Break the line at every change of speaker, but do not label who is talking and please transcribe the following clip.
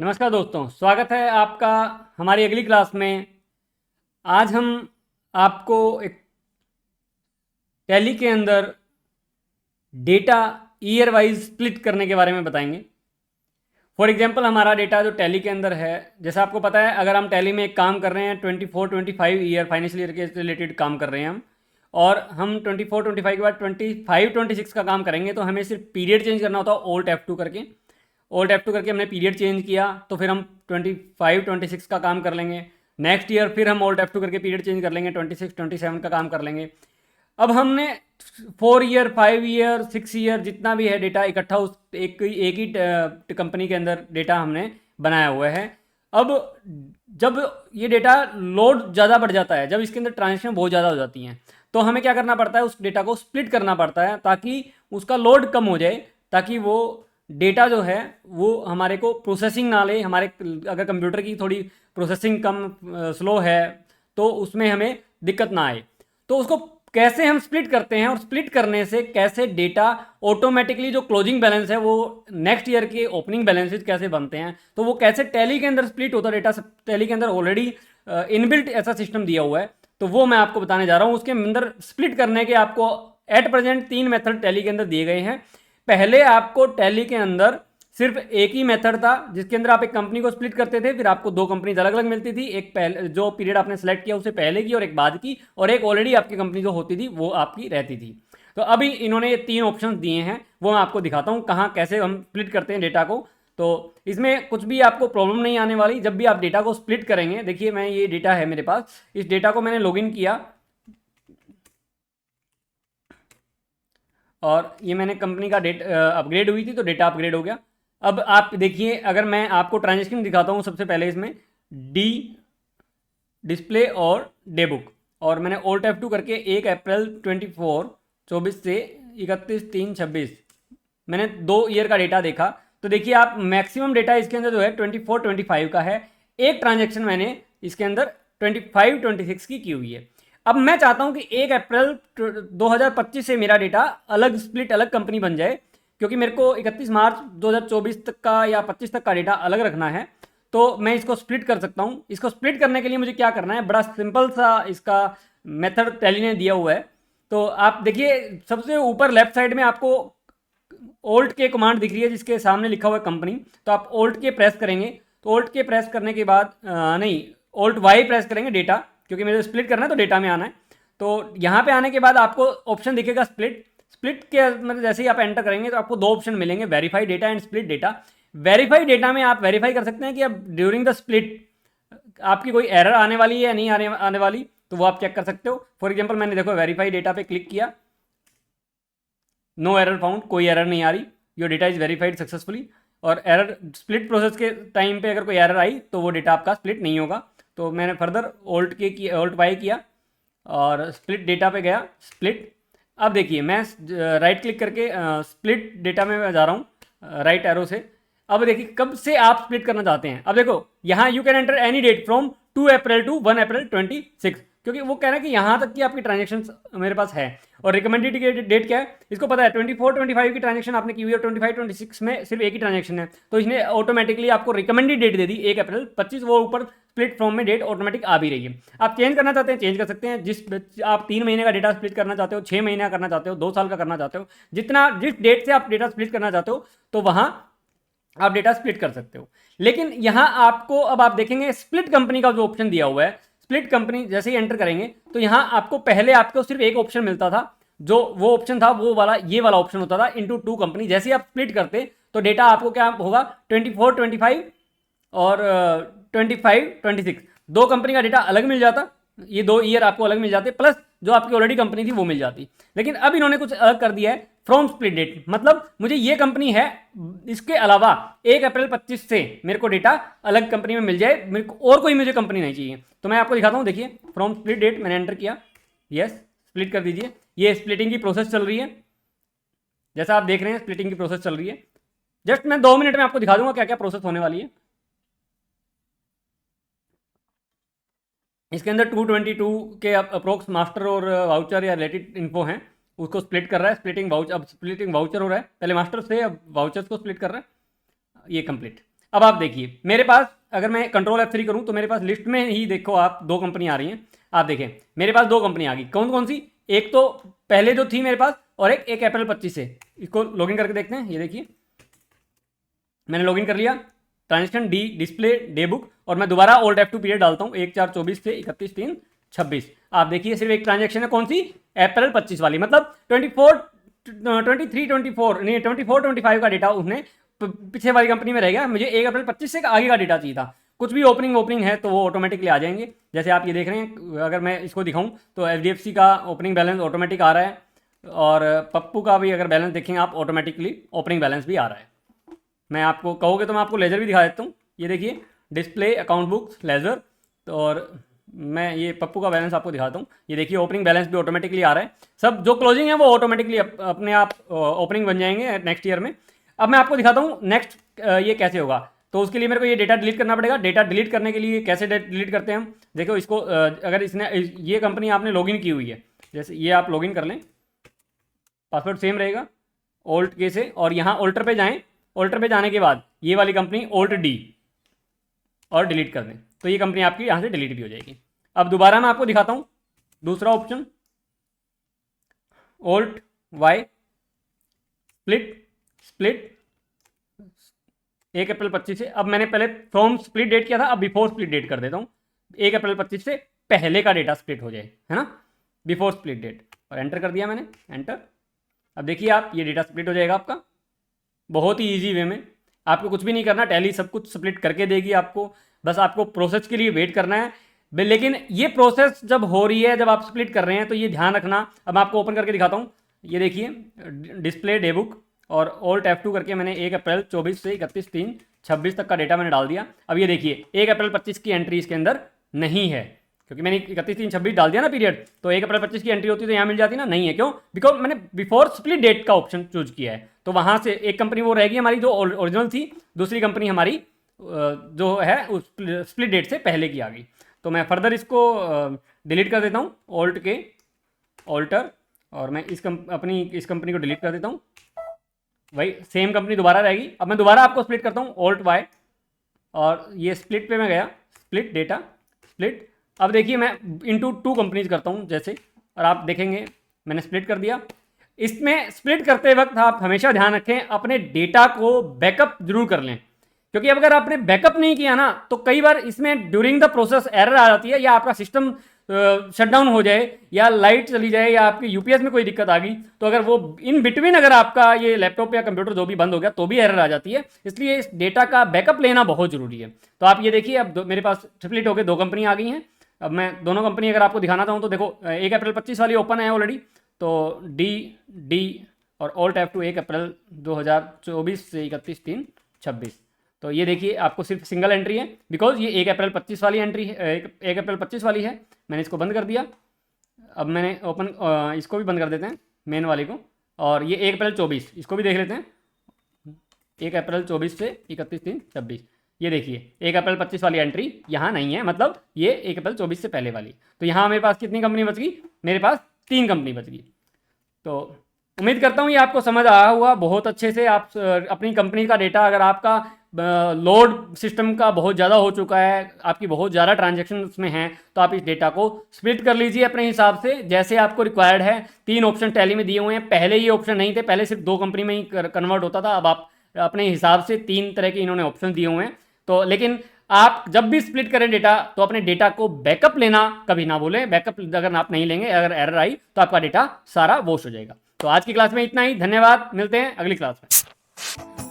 नमस्कार दोस्तों, स्वागत है आपका हमारी अगली क्लास में। आज हम आपको एक टैली के अंदर डेटा ईयर वाइज स्प्लिट करने के बारे में बताएंगे। फॉर एग्जांपल हमारा डेटा जो टैली के अंदर है, जैसा आपको पता है, अगर हम टैली में एक काम कर रहे हैं 24-25 ईयर फाइनेंशियल ईयर के रिलेटेड काम कर रहे हैं हम, और हम 24-25 के बाद 25-26 का काम करेंगे, तो हमें सिर्फ पीरियड चेंज करना होता है Alt F2 करके। Alt F2 करके हमने पीरियड चेंज किया, तो फिर हम 25-26 का काम कर लेंगे। नेक्स्ट ईयर फिर हम Alt F2 करके पीरियड चेंज कर लेंगे, 26-27 का काम कर लेंगे। अब हमने 4 ईयर 5 ईयर 6 ईयर जितना भी है डेटा इकट्ठा उस एक ही कंपनी के अंदर डेटा हमने बनाया हुआ है। अब जब ये डेटा लोड ज़्यादा बढ़ जाता है, जब इसके अंदर ट्रांजेक्शन बहुत ज़्यादा हो जाती हैं, तो हमें क्या करना पड़ता है, उस डेटा को स्प्लिट करना पड़ता है ताकि उसका लोड कम हो जाए, ताकि वो डेटा जो है वो हमारे को प्रोसेसिंग ना ले। हमारे अगर कंप्यूटर की थोड़ी प्रोसेसिंग कम स्लो है तो उसमें हमें दिक्कत ना आए। तो उसको कैसे हम स्प्लिट करते हैं, और स्प्लिट करने से कैसे डेटा ऑटोमेटिकली जो क्लोजिंग बैलेंस है वो नेक्स्ट ईयर के ओपनिंग बैलेंसेज कैसे बनते हैं, तो वो कैसे टैली के अंदर स्प्लिट होता है डेटा। टैली के अंदर ऑलरेडी इनबिल्ट ऐसा सिस्टम दिया हुआ है, तो वो मैं आपको बताने जा रहा हूँ। उसके अंदर स्प्लिट करने के आपको एट प्रेजेंट 3 मेथड टैली के अंदर दिए गए हैं। पहले आपको टैली के अंदर सिर्फ एक ही मेथड था जिसके अंदर आप एक कंपनी को स्प्लिट करते थे, फिर आपको दो कंपनीज अलग अलग मिलती थी, एक पहले जो पीरियड आपने सेलेक्ट किया उसे पहले की और एक बाद की, और एक ऑलरेडी आपकी कंपनी जो होती थी वो आपकी रहती थी। तो अभी इन्होंने ये 3 ऑप्शन दिए हैं, वो मैं आपको दिखाता हूँ कहाँ कैसे हम स्प्लिट करते हैं डेटा को। तो इसमें कुछ भी आपको प्रॉब्लम नहीं आने वाली जब भी आप डेटा को स्प्लिट करेंगे। देखिए, मैं ये डेटा है मेरे पास, इस डेटा को मैंने लॉगिन किया और ये मैंने कंपनी का डेट अपग्रेड हुई थी तो डेटा अपग्रेड हो गया। अब आप देखिए, अगर मैं आपको ट्रांजेक्शन दिखाता हूँ, सबसे पहले इसमें डी डिस्प्ले और डे बुक, और मैंने Alt F2 करके 1 अप्रैल 24 से 31/3/26 मैंने 2 ईयर का डेटा देखा। तो देखिए आप, मैक्सिमम डेटा इसके अंदर जो है 24-25 का है। एक ट्रांजेक्शन मैंने इसके अंदर 25-26 की हुई है। अब मैं चाहता हूं कि 1 अप्रैल 2025 से मेरा डेटा अलग स्प्लिट अलग कंपनी बन जाए, क्योंकि मेरे को 31 मार्च 2024 तक का या 25 तक का डेटा अलग रखना है। तो मैं इसको स्प्लिट कर सकता हूं। इसको स्प्लिट करने के लिए मुझे क्या करना है, बड़ा सिंपल सा इसका मेथड टैली ने दिया हुआ है। तो आप देखिए, सबसे ऊपर लेफ्ट साइड में आपको ओल्ट के कमांड दिख रही है जिसके सामने लिखा हुआ है कंपनी। तो आप ओल्ट के प्रेस करेंगे, तो ओल्ट के प्रेस करने के बाद नहीं, ओल्ट वाई प्रेस करेंगे डेटा, क्योंकि मुझे स्प्लिट करना है तो डेटा में आना है। तो यहाँ पे आने के बाद आपको ऑप्शन दिखेगा स्प्लिट। स्प्लिट के मतलब जैसे ही आप एंटर करेंगे तो आपको 2 ऑप्शन मिलेंगे, verify data and split data. Verify data में आप वेरीफाई कर सकते हैं कि अब ड्यूरिंग द स्प्लिट आपकी कोई एरर आने वाली है या नहीं आने वाली, तो वो आप चेक कर सकते हो। फॉर एग्जाम्पल मैंने देखो वेरीफाई डेटा पे क्लिक किया, नो एरर फाउंड, कोई एरर नहीं आ रही, your data is verified successfully. और एरर स्प्लिट प्रोसेस के टाइम पे अगर कोई एरर आई तो वो डेटा आपका स्प्लिट नहीं होगा। तो मैंने फर्दर ओल्ट वाई किया और स्प्लिट डेटा पे गया, स्प्लिट। अब देखिए, मैं राइट क्लिक करके स्प्लिट डेटा में मैं जा रहा हूँ राइट एरो से। अब देखिए कब से आप स्प्लिट करना चाहते हैं। अब देखो यहाँ you can enter any date from 2 April to 1 April 26, क्योंकि वो कह रहा है कि यहाँ तक की आपकी ट्रांजेक्शन मेरे पास है। और रिकमेंडेड डेट क्या है, इसको पता है 24-25 की ट्रांजेक्शन आपने की हुई है, 25-26 में सिर्फ एक ही ट्रांजेक्शन है, तो इसने ऑटोमेटिकली आपको रिकमेंडेड डेट दे दी 1 अप्रैल 25। वो ऊपर स्प्लिट फॉर्म में डेट ऑटोमेटिक आ भी रही है। आप चेंज करना चाहते हैं चेंज कर सकते हैं, जिस आप 3 महीने का डेटा स्प्लिट करना चाहते हो, 6 महीने का करना चाहते हो, 2 साल का करना चाहते हो, जिस डेट से आप डेटा स्प्लिट करना चाहते हो तो वहां आप डेटा स्प्लिट कर सकते हो। लेकिन यहां आपको, अब आप देखेंगे स्प्लिट कंपनी का जो ऑप्शन दिया हुआ है, स्प्लिट कंपनी जैसे ही एंटर करेंगे तो यहां आपको पहले आपको सिर्फ एक ऑप्शन मिलता था, जो वो ऑप्शन था वो वाला, ये वाला ऑप्शन होता था इनटू 2 कंपनी। जैसे ही आप स्प्लिट करते तो डेटा आपको क्या होगा, 24-25 और 25-26 2 कंपनी का डेटा अलग मिल जाता। ये 2 ईयर आपको अलग मिल जाते, प्लस जो आपकी ऑलरेडी कंपनी थी वो मिल जाती। लेकिन अब इन्होंने कुछ अलग कर दिया है, फ्रॉम स्प्लिट डेट, मतलब मुझे ये कंपनी है, इसके अलावा 1 अप्रैल 25 से मेरे को डेटा अलग कंपनी में मिल जाए, मेरे को और कोई मुझे कंपनी नहीं चाहिए। तो मैं आपको दिखाता हूँ, देखिए फ्रॉम स्प्लिट डेट मैंने एंटर किया, यस स्प्लिट कर दीजिए। ये स्प्लिटिंग की प्रोसेस चल रही है, जैसा आप देख रहे हैं स्प्लिटिंग की प्रोसेस चल रही है। जस्ट मैं 2 मिनट में आपको दिखा दूंगा क्या क्या प्रोसेस होने वाली है। इसके अंदर 222 के अप्रोक्स मास्टर और वाउचर या रिलेटेड इन्फो हैं, उसको स्प्लिट कर रहा है। स्प्लिटिंग वाउचर, अब स्प्लिटिंग वाउचर हो रहा है, पहले मास्टर से अब वाउचर्स को स्प्लिट कर रहा है। ये कंप्लीट। अब आप देखिए मेरे पास अगर मैं कंट्रोल F3 करूं तो मेरे पास लिस्ट में ही देखो आप दो कंपनी आ रही हैं। आप देखें मेरे पास दो कंपनी आ गई, कौन कौन सी, एक तो पहले जो थी मेरे पास और एक अप्रैल 25 से। इसको लॉगिन करके देखते हैं। ये देखिए मैंने लॉगिन कर लिया, transaction D display day book, और मैं दोबारा ओल्ड F2 पीरियड डालता हूँ 1/4/24 से 31/3/26। आप देखिए सिर्फ एक ट्रांजेक्शन है, कौन सी, अप्रैल 25 वाली, मतलब 23 24 नहीं 24-25 का डेटा उसने पीछे वाली कंपनी में रह गया। मुझे 1 अप्रैल 25 से आगे का डेटा चाहिए था। कुछ भी ओपनिंग है तो वो ऑटोमेटिकली आ जाएंगे। जैसे आप ये देख रहे हैं, अगर मैं इसको दिखाऊं तो HDFC का ओपनिंग बैलेंस ऑटोमेटिक आ रहा है, और पप्पू का भी अगर बैलेंस देखेंगे आप ऑटोमेटिकली ओपनिंग बैलेंस भी आ रहा है। मैं आपको कहोगे तो मैं आपको लेजर भी दिखा देता हूँ। ये देखिए डिस्प्ले अकाउंट बुक्स लेजर, और मैं ये पप्पू का बैलेंस आपको दिखाता हूँ। ये देखिए ओपनिंग बैलेंस भी ऑटोमेटिकली आ रहा है। सब जो क्लोजिंग है वो ऑटोमेटिकली अपने आप ओपनिंग बन जाएंगे नेक्स्ट ईयर में। अब मैं आपको दिखाता हूँ नेक्स्ट ये कैसे होगा। तो उसके लिए मेरे को ये डेटा डिलीट करना पड़ेगा। डेटा डिलीट करने के लिए कैसे डिलीट करते हैं हम, देखो इसको अगर इसने ये कंपनी आपने लॉगिन की हुई है, जैसे ये आप लॉगिन कर लें, पासवर्ड सेम रहेगा ओल्ट के से, और यहाँ ऑल्टर पे जाएं। ऑल्टर पे जाने के बाद ये वाली कंपनी ओल्ट डी और डिलीट कर दें, तो ये कंपनी आपकी यहाँ से डिलीट भी हो जाएगी। अब दोबारा मैं आपको दिखाता हूँ दूसरा ऑप्शन, ओल्ट वाई स्प्लिट 1 अप्रैल 25 से। अब मैंने पहले फ्रॉम स्प्लिट डेट किया था, अब बिफोर स्प्लिट डेट कर देता हूँ। 1 अप्रैल 25 से पहले का डेटा स्प्लिट हो जाए, है ना, बिफोर स्प्लिट डेट, और एंटर कर दिया मैंने, एंटर। अब देखिए आप ये डेटा स्प्लिट हो जाएगा आपका बहुत ही ईजी वे में। आपको कुछ भी नहीं करना, टैली सब कुछ स्प्लिट करके देगी आपको, बस आपको प्रोसेस के लिए वेट करना है। लेकिन ये प्रोसेस जब हो रही है, जब आप स्प्लिट कर रहे हैं, तो ये ध्यान रखना। अब मैं आपको ओपन करके दिखाता हूँ। ये देखिए डिस्प्ले डे बुक और ओल्ट F2 करके मैंने 1 अप्रैल 24 से 31/3/26 तक का डेटा मैंने डाल दिया। अब ये देखिए 1 अप्रैल 25 की एंट्री इसके अंदर नहीं है, क्योंकि मैंने 31/3/26 डाल दिया ना पीरियड, तो 1 अप्रैल 25 की एंट्री होती तो यहाँ मिल जाती ना, नहीं है। क्यों? बिकॉज मैंने बिफोर स्प्लिट डेट का ऑप्शन चूज किया है, तो वहाँ से एक कंपनी वो रहेगी हमारी जो ओरिजिनल थी, दूसरी कंपनी हमारी जो है उस स्प्लिट डेट से पहले की आ गई। तो मैं फर्दर इसको डिलीट कर देता हूँ, ओल्ट के ऑल्टर, और मैं इस कंपनी को डिलीट कर देता हूँ। वही सेम कंपनी दोबारा रहेगी। अब मैं दोबारा आपको स्प्लिट करता हूँ, ओल्ट वाई, और ये स्प्लिट पे मैं गया, स्प्लिट डेटा स्प्लिट। अब देखिए मैं इनटू 2 कंपनीज करता हूँ जैसे, और आप देखेंगे मैंने स्प्लिट कर दिया। इसमें स्प्लिट करते वक्त आप हमेशा ध्यान रखें अपने डेटा को बैकअप जरूर कर लें, क्योंकि अब अगर आपने बैकअप नहीं किया ना तो कई बार इसमें ड्यूरिंग द प्रोसेस एरर आ जाती है, या आपका सिस्टम शटडाउन हो जाए, या लाइट चली जाए, या आपकी यूपीएस में कोई दिक्कत आ गई, तो अगर वो इन बिटवीन अगर आपका ये लैपटॉप या कंप्यूटर जो भी बंद हो गया तो भी एरर आ जाती है। इसलिए इस डेटा का बैकअप लेना बहुत जरूरी है। तो आप ये देखिए अब मेरे पास स्प्लिट होकर 2 कंपनी आ गई हैं। अब मैं दोनों कंपनी अगर आपको दिखाना चाहूँ तो देखो 1 अप्रैल 25 वाली ओपन है ऑलरेडी, तो डी और ओल्ट F2 1 अप्रैल 2024 से 31/3/26। तो ये देखिए आपको सिर्फ सिंगल एंट्री है, बिकॉज ये 1 अप्रैल 25 वाली एंट्री है, 1 अप्रैल 25 वाली है। मैंने इसको बंद कर दिया। अब मैंने ओपन इसको भी बंद कर देते हैं मेन वाली को, और ये 1 अप्रैल 24 इसको भी देख लेते हैं, 1 अप्रैल 24 से 31/3/26। ये देखिए 1 अप्रैल 25 वाली एंट्री यहाँ नहीं है, मतलब ये 1 अप्रैल 24 से पहले वाली। तो यहाँ मेरे पास कितनी कंपनी बच गई? मेरे पास 3 कंपनी बच गई। तो उम्मीद करता हूँ ये आपको समझ आया हुआ बहुत अच्छे से। आप अपनी कंपनी का डेटा, अगर आपका लोड सिस्टम का बहुत ज़्यादा हो चुका है, आपकी बहुत ज़्यादा ट्रांजैक्शन उसमें हैं, तो आप इस डेटा को स्प्लिट कर लीजिए अपने हिसाब से जैसे आपको रिक्वायर्ड है। 3 ऑप्शन टैली में दिए हुए हैं, पहले ये ऑप्शन नहीं थे, पहले सिर्फ 2 कंपनी में ही कन्वर्ट होता था। अब आप अपने हिसाब से 3 तरह के इन्होंने ऑप्शन दिए हुए हैं। तो लेकिन आप जब भी स्प्लिट करें डेटा तो अपने डेटा को बैकअप लेना कभी ना भूलें। बैकअप अगर आप नहीं लेंगे, अगर एरर आई तो आपका डेटा सारा वॉश हो जाएगा। तो आज की क्लास में इतना ही, धन्यवाद, मिलते हैं अगली क्लास में।